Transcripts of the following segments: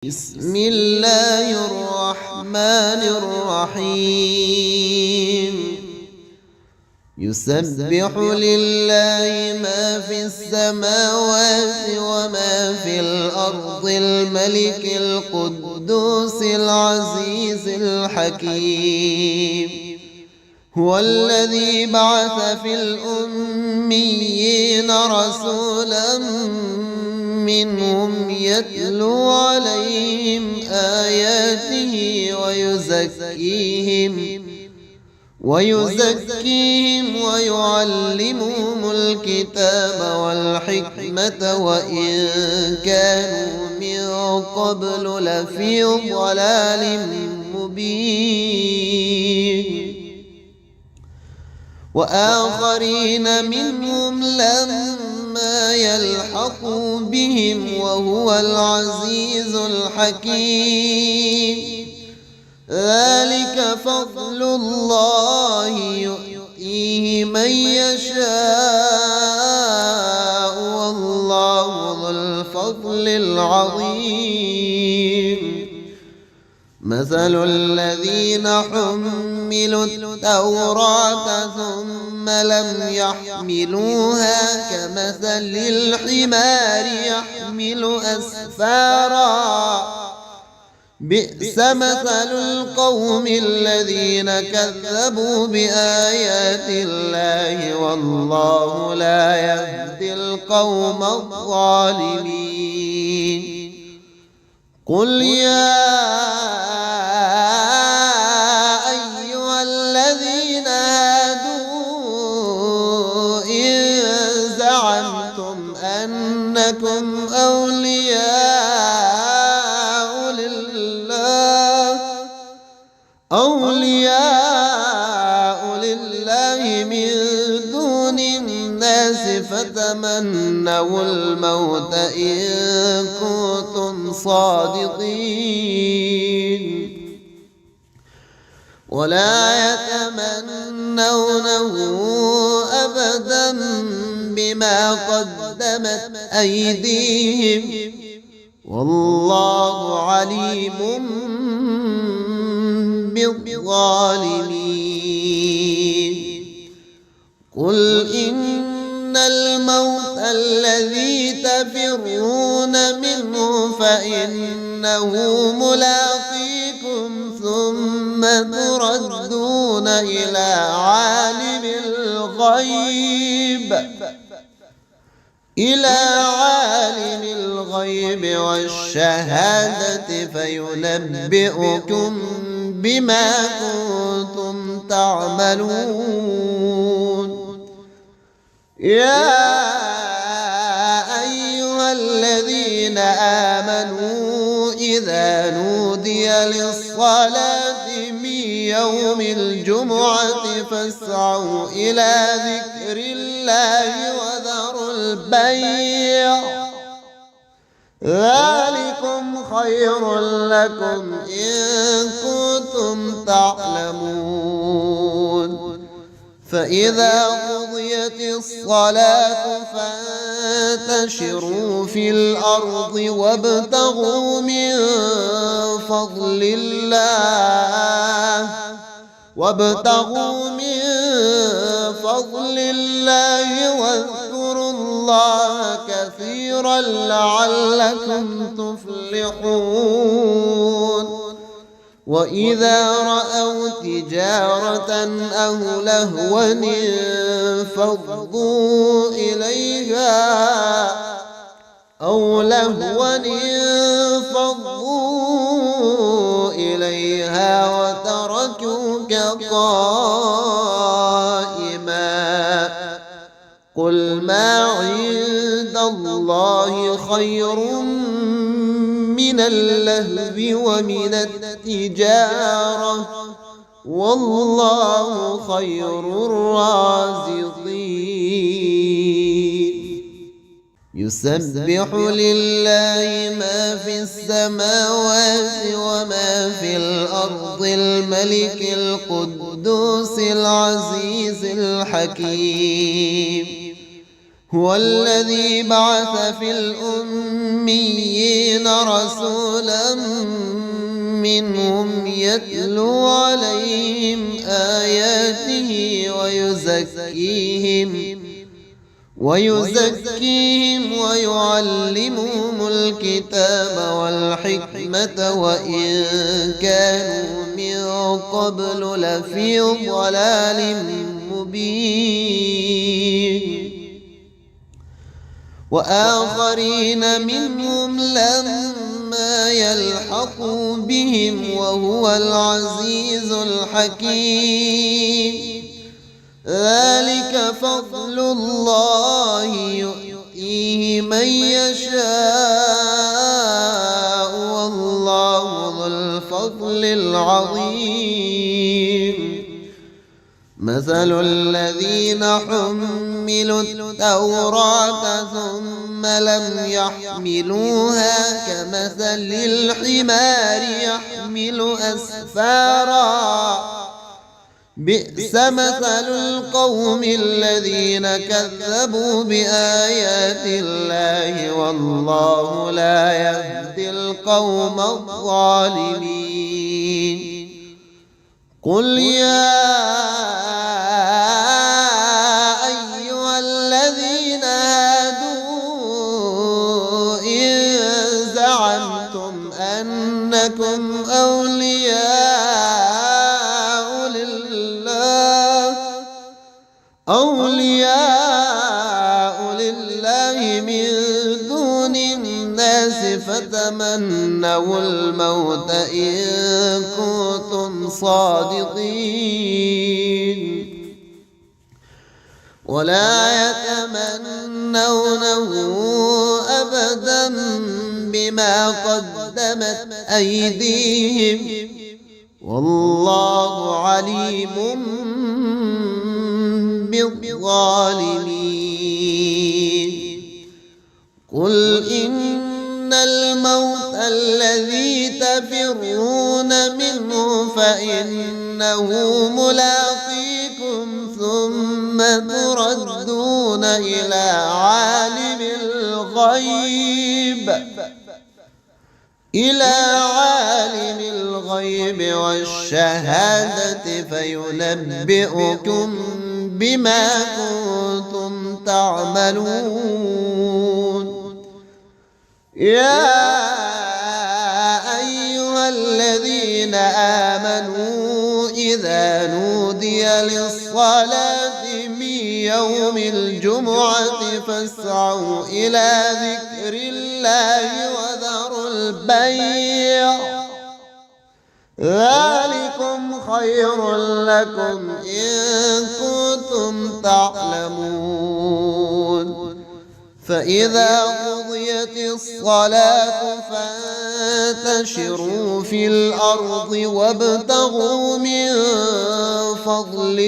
بسم الله الرحمن الرحيم. يسبح لله ما في السماوات وما في الأرض الملك القدوس العزيز الحكيم. هو الذي بعث في الأميين رسولا منهم يتلو عليهم آياته ويزكيهم ويعلمهم الكتاب والحكمة وإن كانوا من قبل لفي ضلال مبين. وآخرين منهم لما يلحقوا بهم وهو العزيز الحكيم. ذلك فضل الله يؤتيه من يشاء والله ذو الفضل العظيم. مثل الذين حملوا التوراة ثم لم يحملوها كمثل الحمار يحمل أسفارا. بئس مثل القوم الذين كذبوا بآيات الله والله لا يهدي القوم الظالمين. قل يا أيها الذين هادوا إن زعمتم أنكم أولياء لله من دون الناس فتمنوا الموت إن كنتم صادقين ولا يتمنونه أبدا بما قدمت أيديهم والله عليم بالظالمين. قل إن الموت الذي تفرون منه فإنه ملاقيكم ثم تردون إلى عالم الغيب والشهادة فينبئكم بما كنتم تعملون. يا أيها الذين آمنوا إذا نودي للصلاة من يوم الجمعة فاسعوا إلى ذكر الله وذروا البيع ذلكم خير لكم إن كنتم تعلمون. فإذا قضيت الصلاة فانتشروا في الأرض وابتغوا من فضل الله واذكروا الله كثيرا لعلكم تفلحون. وإذا رأوا تجارة أو لهوا انفضوا إليها وتركوك قائما. قل ما عند الله خير من اللهو ومن التجارة والله خير الرازقين. يسبح لله ما في السماوات وما في الأرض الملك القدوس العزيز الحكيم. هو الذي بعث في الأميين رسولا منهم يتلو عليهم آياته ويزكيهم ويعلمهم الكتاب والحكمة وإن كانوا من قبل لفي ضلال مبين وآخرين منهم لما يلحقوا بهم وهو العزيز الحكيم ذلك فضل الله يؤتيه من يشاء والله ذو الفضل العظيم مثل الذين حملوا التوراة ثم لم يحملوها كمثل الحمار يحمل أسفارا بئس مثل القوم الذين كذبوا بآيات الله والله لا يهدي القوم الظالمين قل يا أيها الذين هادوا إن زعمتم أنكم أولياء لله من دون الناس فتمنوا الموت إن كنتم صادقين ولا يتمنونه أبدا بما قدمت أيديهم والله عليم بالظالمين قل إن الموت الذي تفرون منه فإنه ملاقيكم ثم تردون إلى عالم الغيب والشهادة فينبئكم بما كنتم تعملون يا أيها الذين آمنوا إذا نودي للصلاة من يوم الجمعة فاسعوا إلى ذكر الله وذروا البيع ذلكم خير لكم إن كنتم تعلمون فإذا قضيت الصلاة فانتشروا في الأرض وابتغوا من فضل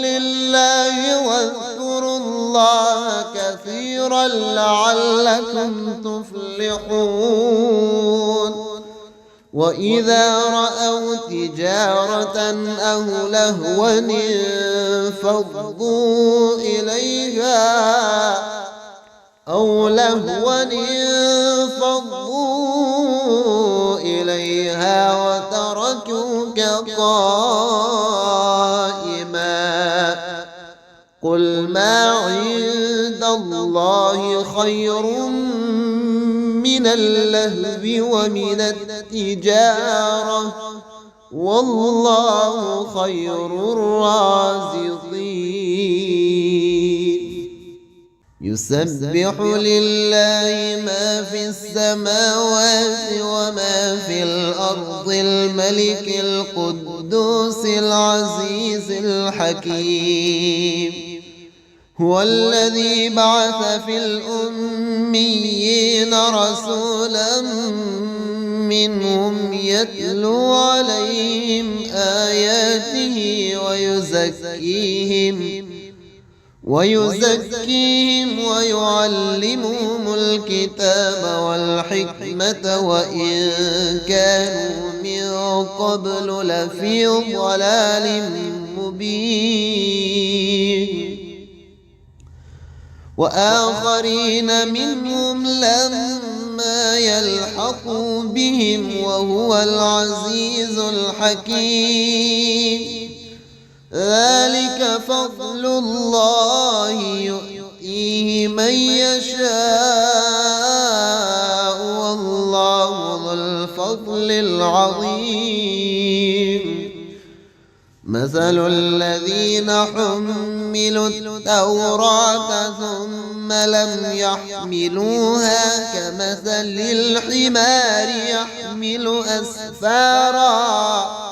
الله واذكروا الله كثيرا لعلكم تفلحون وإذا رأوا تجارة أو لهوا انفضوا إليها وتركوك قائما قل ما عند الله خير من اللهو ومن التجارة والله خير الرازقين يسبح لله ما في السماوات وما في الأرض الملك القدوس العزيز الحكيم هو الذي بعث في الأميين رسولا منهم يتلو عليهم آياته ويزكيهم ويعلمهم الكتاب والحكمة وإن كانوا من قبل لفي ضلال مبين وآخرين منهم لما يلحقوا بهم وهو العزيز الحكيم ذلك فضل الله يؤتيه من يشاء والله ذو الفضل العظيم مثل الذين حملوا التوراة ثم لم يحملوها كمثل الحمار يحمل أسفارا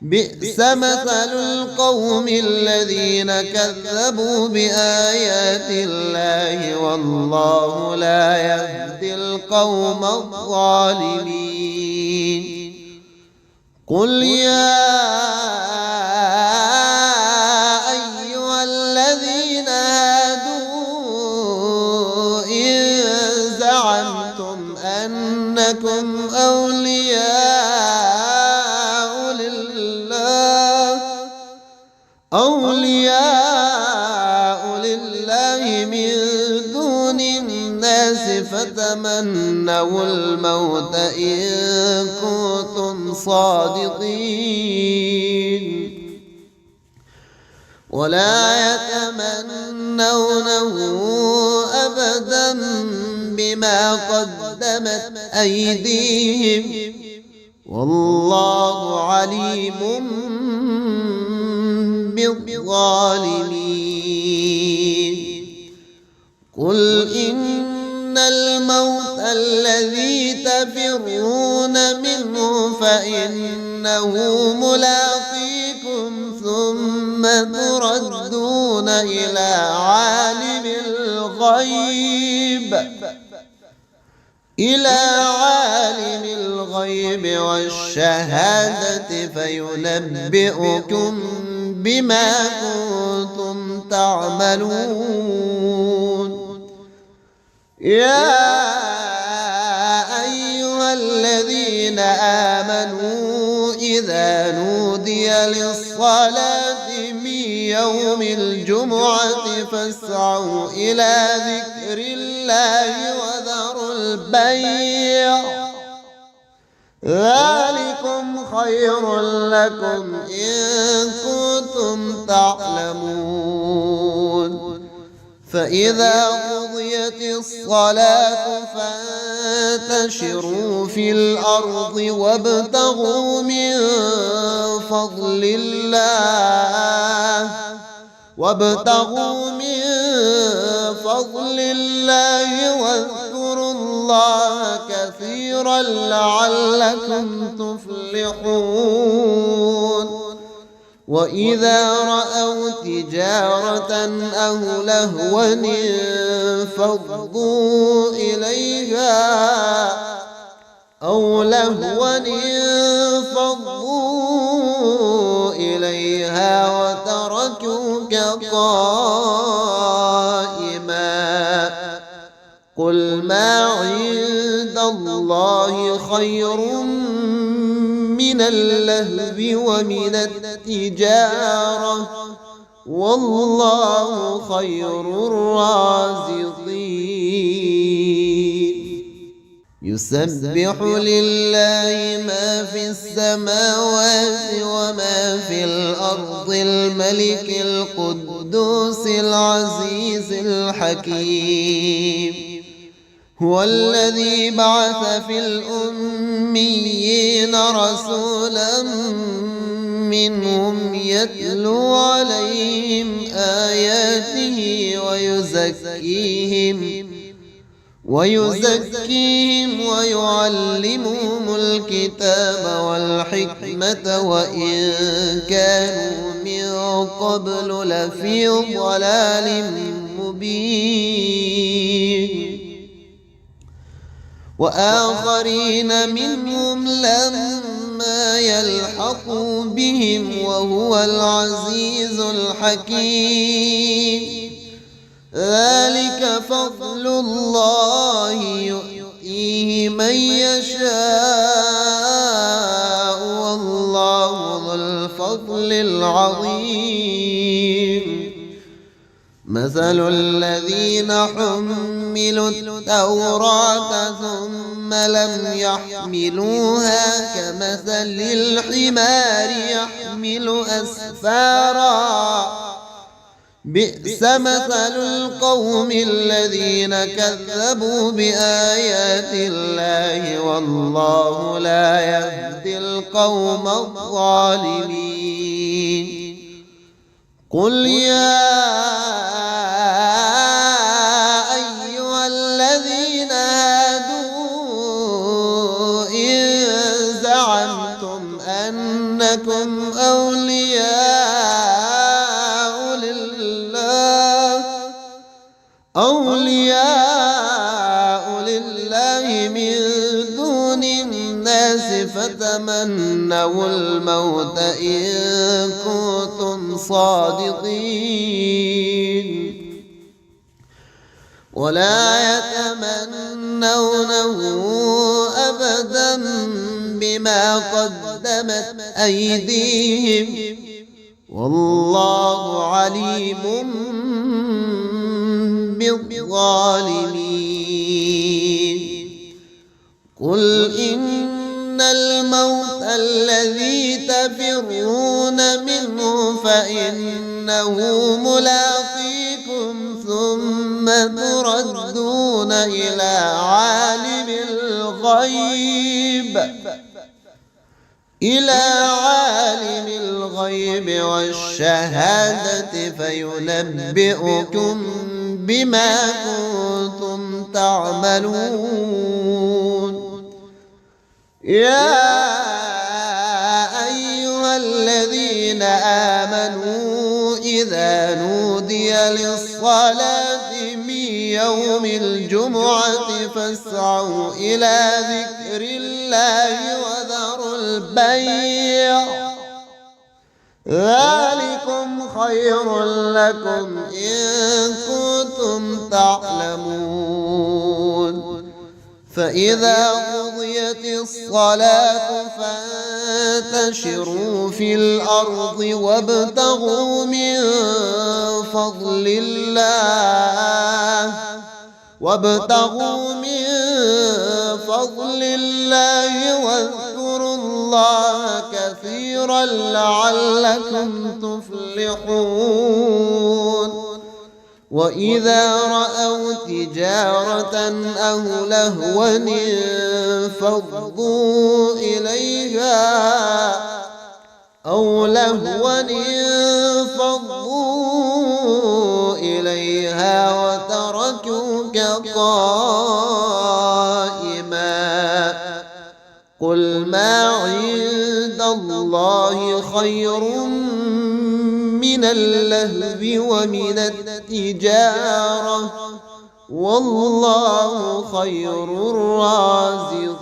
بئس مثل القوم الذين كذبوا بآيات الله والله لا يهدي القوم الظالمين قل يا أيها الذين هادوا إن زعمتم أنكم أولياء لله من دون الناس فتمنوا الموت إن كنتم صادقين ولا يتمنونه أبدا بما قدمت أيديهم والله عليم بالظالمين قل إن الموت الذي تفرون منه فإنه ملاقيكم ثم تردون إلى عالم الغيب والشهادة فينبئكم بما كنتم تعملون يا أيها الذين آمنوا إذا نودي للصلاة من يوم الجمعة فاسعوا إلى ذكر الله وذروا البيع ذلكم خير لكم إن كنتم تعلمون فإذا قضيت الصلاة فانتشروا في الأرض وابتغوا من فضل الله واذكروا الله كثيرا لعلكم تفلحون وإذا رأوا تجارة أو لهوا انفضوا إليها وتركوك قائما قل ما عند الله خير من اللهو ومن التجارة والله خير الرازقين يسبح لله ما في السماوات وما في الأرض الملك القدوس العزيز الحكيم هو الذي بعث في الأميين رسولا منهم يتلو عليهم آياته ويزكيهم ويعلمهم الكتاب والحكمة وإن كانوا من قبل لفي ضلال مبين وآخرين منهم لما يلحقوا بهم وهو العزيز الحكيم ذلك فضل الله يؤتيه من يشاء مثل الذين حملوا التوراة ثم لم يحملوها كمثل الحمار يحمل أسفارا بئس مثل القوم الذين كذبوا بآيات الله والله لا يهدي القوم الظالمين قل يا أيها الذين هادوا إن زعمتم أنكم أولياء لله من دون الناس فتمنوا الموت إن كنتم صادقين ولا يتمنونه أبدا بما قدمت أيديهم والله عليم بالظالمين قل إن الموت الذي تفرون منه فإنه ملاقيكم ثم تردون إلى عالم الغيب والشهادة فينبئكم بما كنتم تعملون يا أيها الذين آمنوا إذا نودي للصلاة من يوم الجمعة فاسعوا إلى ذكر الله وذروا البيع ذلكم خير لكم إن كنتم تعلمون فإذا قضيت الصلاة فانتشروا في الأرض وابتغوا من فضل الله واذكروا الله كثيرا لعلكم تفلحون وإذا رأوا تجارة أو لهوا انفضوا إليها وتركوك قائما قل ما عند الله خير من اللهو ومن التجارة والله خير الرازقين